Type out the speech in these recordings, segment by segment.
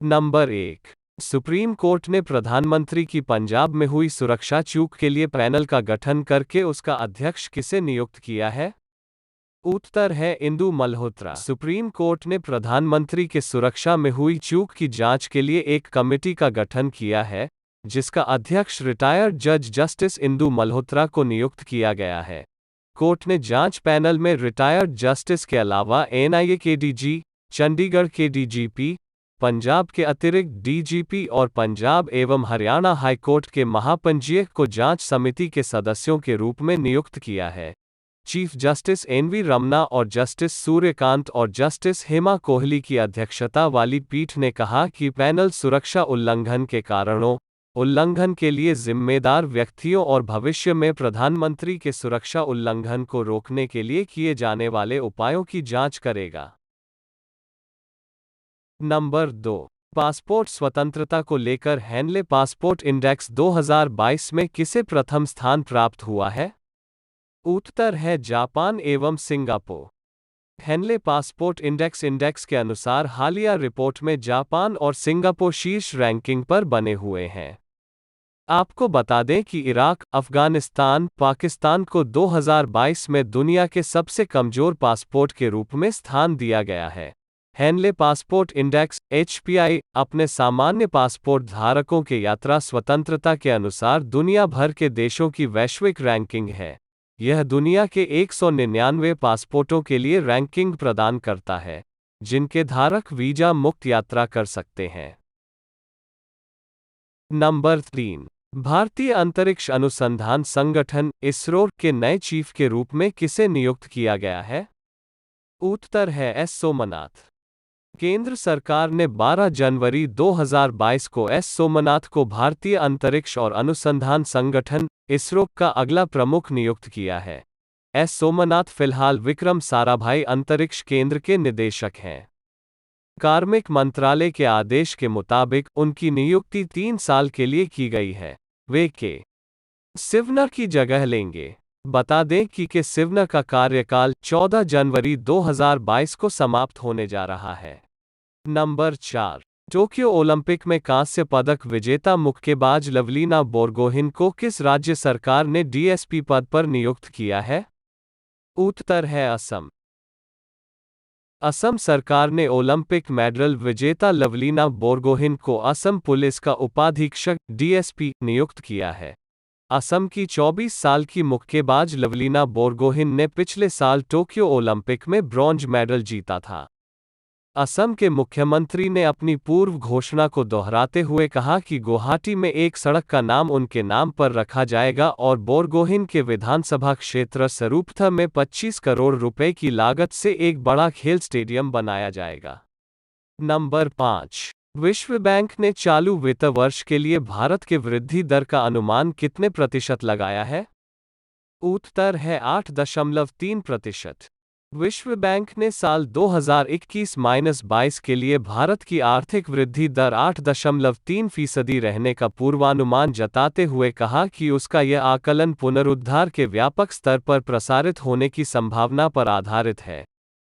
Number 1। Supreme court ने प्रधानमंत्री की पंजाब में हुई सुरक्षा चूक के लिए पैनल का गठन करके उसका अध्यक्ष किसे नियुक्त किया है? उत्तर है इंदु मल्होत्रा। सुप्रीम कोर्ट ने प्रधानमंत्री के सुरक्षा में हुई चूक की जांच के लिए एक कमेटी का गठन किया है, जिसका अध्यक्ष रिटायर्ड जज जस्टिस इंदु मल्होत्रा को नियुक्त किया गया है। कोर्ट ने जांच पैनल में रिटायर्ड जस्टिस के अलावा एनआईए के डीजी, चंडीगढ़ के डीजीपी, पंजाब के अतिरिक्त डीजीपी और पंजाब एवं हरियाणा हाईकोर्ट के महापंजीयक को जांच समिति के सदस्यों के रूप में नियुक्त किया है। चीफ जस्टिस एनवी रमना और जस्टिस सूर्यकांत और जस्टिस हेमा कोहली की अध्यक्षता वाली पीठ ने कहा कि पैनल सुरक्षा उल्लंघन के कारणों, उल्लंघन के लिए जिम्मेदार व्यक्तियों और भविष्य में प्रधानमंत्री के सुरक्षा उल्लंघन को रोकने के लिए किए जाने वाले उपायों की जांच करेगा। नंबर 2। पासपोर्ट स्वतंत्रता को लेकर हेनले पासपोर्ट इंडेक्स 2022 में किसे प्रथम स्थान प्राप्त हुआ है? उत्तर है जापान एवं सिंगापुर। हेनले पासपोर्ट इंडेक्स के अनुसार हालिया रिपोर्ट में जापान और सिंगापुर शीर्ष रैंकिंग पर बने हुए हैं। आपको बता दें कि इराक, अफगानिस्तान, पाकिस्तान को 2022 में दुनिया के सबसे कमजोर पासपोर्ट के रूप में स्थान दिया गया है। हेनले पासपोर्ट इंडेक्स (HPI) अपने सामान्य पासपोर्ट धारकों के यात्रा स्वतंत्रता के अनुसार दुनिया भर के देशों की वैश्विक रैंकिंग है। यह दुनिया के 199 पासपोर्टों के लिए रैंकिंग प्रदान करता है, जिनके धारक वीजा मुक्त यात्रा कर सकते हैं। नंबर 3। भारतीय अंतरिक्ष अनुसंधान संगठन (इसरो) के नए चीफ के रूप में किसे नियुक्त किया गया है? उत्तर है एस सोमनाथ। केंद्र सरकार ने 12 जनवरी 2022 को एस सोमनाथ को भारतीय अंतरिक्ष और अनुसंधान संगठन (इसरो) का अगला प्रमुख नियुक्त किया है। एस सोमनाथ फिलहाल विक्रम साराभाई अंतरिक्ष केंद्र के निदेशक हैं। कार्मिक मंत्रालय के आदेश के मुताबिक उनकी नियुक्ति 3 साल के लिए की गई है। वे के सिवना की जगह लेंगे। बता दें कि के सिवना का कार्यकाल 14 जनवरी 2022 को समाप्त होने जा रहा है। नंबर 4। टोक्यो ओलंपिक में कांस्य पदक विजेता मुक्केबाज लवलीना बोरगोहिन को किस राज्य सरकार ने डीएसपी पद पर नियुक्त किया है? उत्तर है असम। असम सरकार ने ओलंपिक मेडल विजेता लवलीना बोरगोहिन को असम पुलिस का उपाधीक्षक (डीएसपी) नियुक्त किया है। असम की 24 साल की मुक्केबाज लवलीना बोरगोहिन ने पिछले साल टोक्यो ओलंपिक में ब्रॉन्ज मेडल जीता था। असम के मुख्यमंत्री ने अपनी पूर्व घोषणा को दोहराते हुए कहा कि गुवाहाटी में एक सड़क का नाम उनके नाम पर रखा जाएगा और बोरगोहिन के विधानसभा क्षेत्र सरूपथा में 25 करोड़ रुपए की लागत से एक बड़ा खेल स्टेडियम बनाया जाएगा। नंबर 5। विश्व बैंक ने चालू वित्त वर्ष के लिए भारत के वृद्धि दर का अनुमान कितने प्रतिशत लगाया है? उत्तर है 8.3%। विश्व बैंक ने साल 2021-22 के लिए भारत की आर्थिक वृद्धि दर 8.3% रहने का पूर्वानुमान जताते हुए कहा कि उसका यह आकलन पुनरुद्धार के व्यापक स्तर पर प्रसारित होने की संभावना पर आधारित है।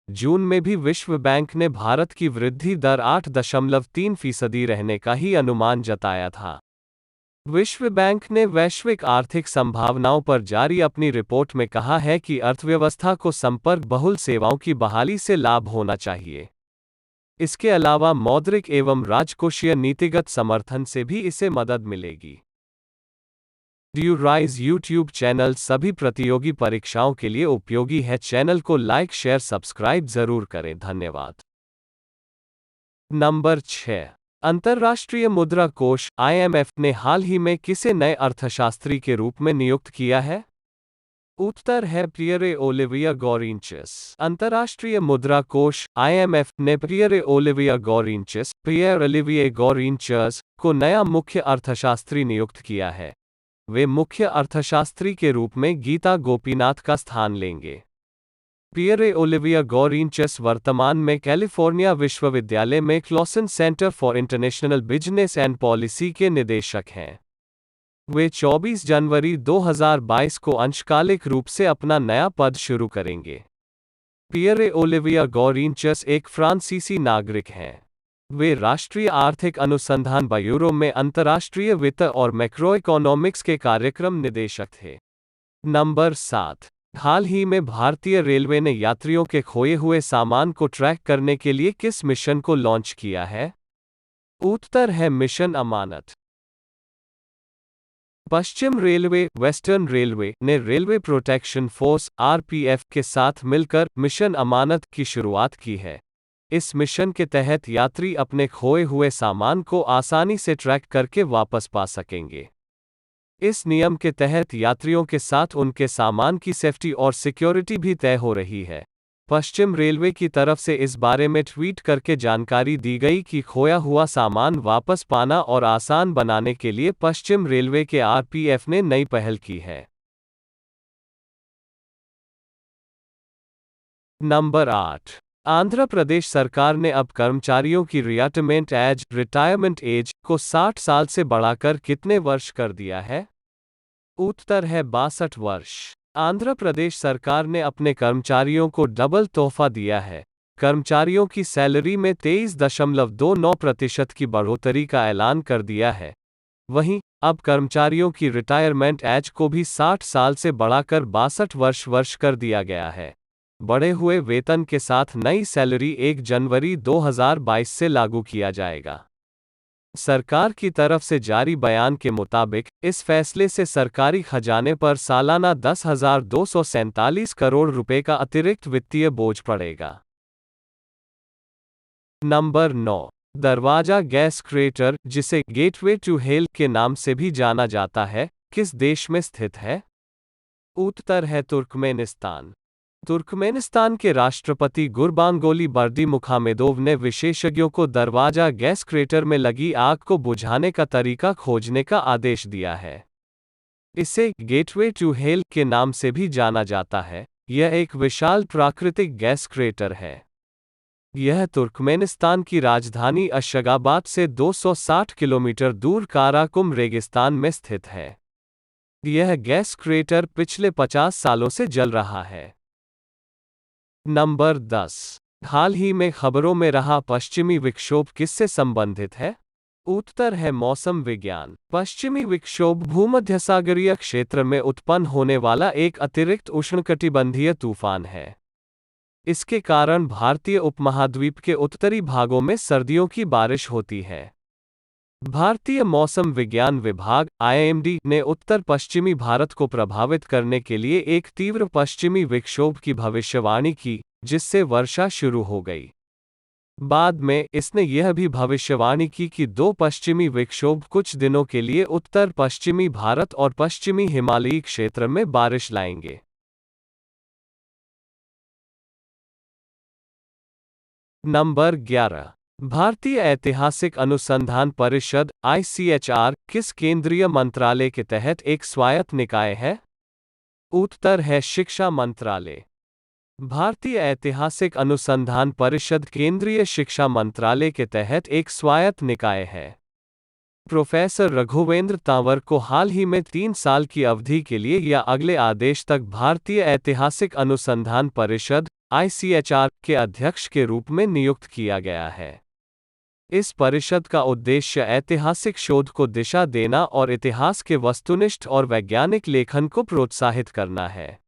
जून में भी विश्व बैंक ने भारत की वृद्धि दर 8.3% रहने का ही अनुमान जताया था। विश्व बैंक ने वैश्विक आर्थिक संभावनाओं पर जारी अपनी रिपोर्ट में कहा है कि अर्थव्यवस्था को संपर्क बहुल सेवाओं की बहाली से लाभ होना चाहिए। इसके अलावा मौद्रिक एवं राजकोषीय नीतिगत समर्थन से भी इसे मदद मिलेगी। ड्यूराइज यूट्यूब चैनल सभी प्रतियोगी परीक्षाओं के लिए उपयोगी है। चैनल को लाइक, शेयर, सब्सक्राइब जरूर करें। धन्यवाद। नंबर 6। अंतर्राष्ट्रीय मुद्रा कोष (IMF) ने हाल ही में किसे नए अर्थशास्त्री के रूप में नियुक्त किया है? उत्तर है पियरे ओलिविया गॉरिंचस। अंतर्राष्ट्रीय मुद्रा कोष (IMF) ने पियरे ओलिविया गॉरिंचस (पियर ओलिविये गॉरिंचस) को नया मुख्य अर्थशास्त्री नियुक्त किया है। वे मुख्य अर्थशास्त्री के रूप में गीता गोपीनाथ का स्थान लेंगे। पियरे ओलिविया गॉरिंचस वर्तमान में कैलिफोर्निया विश्वविद्यालय में Clausen centre for international business and policy के निदेशक हैं। वे 24 जनवरी 2022 को अंशकालिक रूप से अपना नया पद शुरू करेंगे। पियरे ओलिविया गॉरिंचस एक फ्रांसीसी नागरिक हैं। वे राष्ट्रीय आर्थिक अनुसंधान ब्यूरो में अंतर्राष्ट्रीय वित्त और मैक्रो इकोनॉमिक्स के कार्यक्रम निदेशक थे। नंबर 7। हाल ही में भारतीय रेलवे ने यात्रियों के खोए हुए सामान को ट्रैक करने के लिए किस मिशन को लॉन्च किया है? उत्तर है मिशन अमानत। पश्चिम रेलवे वेस्टर्न रेलवे ने रेलवे प्रोटेक्शन फोर्स आरपीएफ के साथ मिलकर मिशन अमानत की शुरुआत की है। इस मिशन के तहत यात्री अपने खोए हुए सामान को आसानी से ट्रैक करके वापस पा सकेंगे। इस नियम के तहत यात्रियों के साथ उनके सामान की सेफ्टी और सिक्योरिटी भी तय हो रही है। पश्चिम रेलवे की तरफ से इस बारे में ट्वीट करके जानकारी दी गई कि खोया हुआ सामान वापस पाना और आसान बनाने के लिए पश्चिम रेलवे के आरपीएफ ने नई पहल की है। नंबर 8। आंध्र प्रदेश सरकार ने अब कर्मचारियों की रिटायरमेंट एज को 60 साल से बढ़ाकर कितने वर्ष कर दिया है? उत्तर है 62 वर्ष। आंध्र प्रदेश सरकार ने अपने कर्मचारियों को डबल तोहफा दिया है। कर्मचारियों की सैलरी में 23.29% की बढ़ोतरी का ऐलान कर दिया है। वहीं अब कर्मचारियों की रिटायरमेंट एज को भी 60 साल से बढ़ाकर 62 वर्ष कर दिया गया है। बढ़े हुए वेतन के साथ नई सैलरी 1 जनवरी 2022 से लागू किया जाएगा। सरकार की तरफ से जारी बयान के मुताबिक इस फैसले से सरकारी खजाने पर सालाना 10,247 करोड़ रुपए का अतिरिक्त वित्तीय बोझ पड़ेगा। नंबर 9। दरवाजा गैस क्रेटर, जिसे गेटवे टू हेल के नाम से भी जाना जाता है, किस देश में स्थित है? उत्तर है तुर्कमेनिस्तान। तुर्कमेनिस्तान के राष्ट्रपति गुरबांगोली बर्दीमुखामेदोव ने विशेषज्ञों को दरवाजा गैस क्रेटर में लगी आग को बुझाने का तरीका खोजने का आदेश दिया है। इसे गेटवे टू हेल के नाम से भी जाना जाता है। यह एक विशाल प्राकृतिक गैस क्रेटर है। यह तुर्कमेनिस्तान की राजधानी अशगाबाद से 260 किलोमीटर दूर काराकुम रेगिस्तान में स्थित है। यह गैस क्रेटर पिछले 50 सालों से जल रहा है। नंबर 10। हाल ही में खबरों में रहा पश्चिमी विक्षोभ किससे संबंधित है? उत्तर है मौसम विज्ञान। पश्चिमी विक्षोभ भूमध्यसागरीय क्षेत्र में उत्पन्न होने वाला एक अतिरिक्त उष्णकटिबंधीय तूफान है। इसके कारण भारतीय उपमहाद्वीप के उत्तरी भागों में सर्दियों की बारिश होती है। भारतीय मौसम विज्ञान विभाग (IMD) ने उत्तर पश्चिमी भारत को प्रभावित करने के लिए एक तीव्र पश्चिमी विक्षोभ की भविष्यवाणी की, जिससे वर्षा शुरू हो गई। बाद में इसने यह भी भविष्यवाणी की कि 2 पश्चिमी विक्षोभ कुछ दिनों के लिए उत्तर पश्चिमी भारत और पश्चिमी हिमालयी क्षेत्र में बारिश लाएंगे। नंबर 11। भारतीय ऐतिहासिक अनुसंधान परिषद (ICHR) किस केंद्रीय मंत्रालय के तहत एक स्वायत्त निकाय है? उत्तर है शिक्षा मंत्रालय। भारतीय ऐतिहासिक अनुसंधान परिषद केंद्रीय शिक्षा मंत्रालय के तहत एक स्वायत्त निकाय है। प्रोफेसर रघुवेंद्र तंवर को हाल ही में 3 साल की अवधि के लिए या अगले आदेश तक भारतीय ऐतिहासिक अनुसंधान परिषद (ICHR) के अध्यक्ष के रूप में नियुक्त किया गया है। इस परिषद का उद्देश्य ऐतिहासिक शोध को दिशा देना और इतिहास के वस्तुनिष्ठ और वैज्ञानिक लेखन को प्रोत्साहित करना है।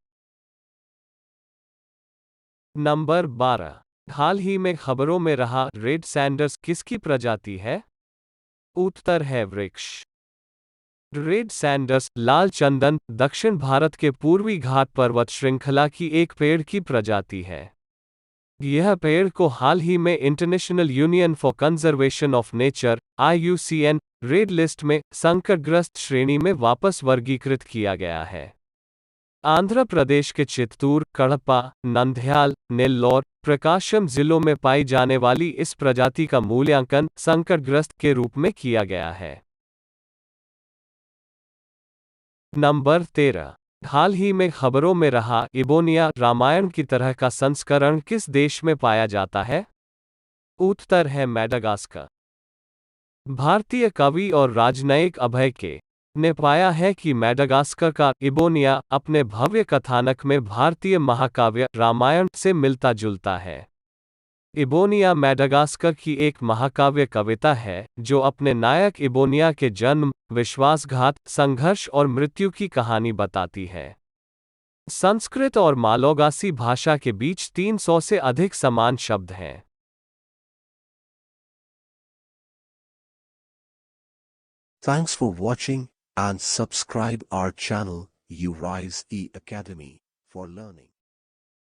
नंबर 12। हाल ही में खबरों में रहा रेड सैंडर्स किसकी प्रजाति है? उत्तर है वृक्ष। रेड सैंडर्स लाल चंदन दक्षिण भारत के पूर्वी घाट पर्वत श्रृंखला की एक पेड़ की प्रजाति है। यह पेड़ को हाल ही में international union for conservation of nature (IUCN) red list में संकटग्रस्त श्रेणी में वापस वर्गीकृत किया गया है। आंध्र प्रदेश के चित्तूर, कड़पा, नंद्याल, नेल्लौर, प्रकाशम जिलों में पाई जाने वाली इस प्रजाति का मूल्यांकन संकटग्रस्त के रूप में किया गया है। नंबर 13। हाल ही में खबरों में रहा इबोनिया रामायण की तरह का संस्करण किस देश में पाया जाता है? उत्तर है मैडागास्कर। भारतीय कवि और राजनयिक अभय के ने पाया है कि मैडागास्कर का इबोनिया अपने भव्य कथानक में भारतीय महाकाव्य रामायण से मिलता जुलता है। इबोनिया मैडागास्कर की एक महाकाव्य कविता है जो अपने नायक इबोनिया के जन्म, विश्वासघात, संघर्ष और मृत्यु की कहानी बताती है। संस्कृत और मालगासी भाषा के बीच 300 से अधिक समान शब्द हैं। Thanks for watching and subscribe our channel, URISE Academy, for learning.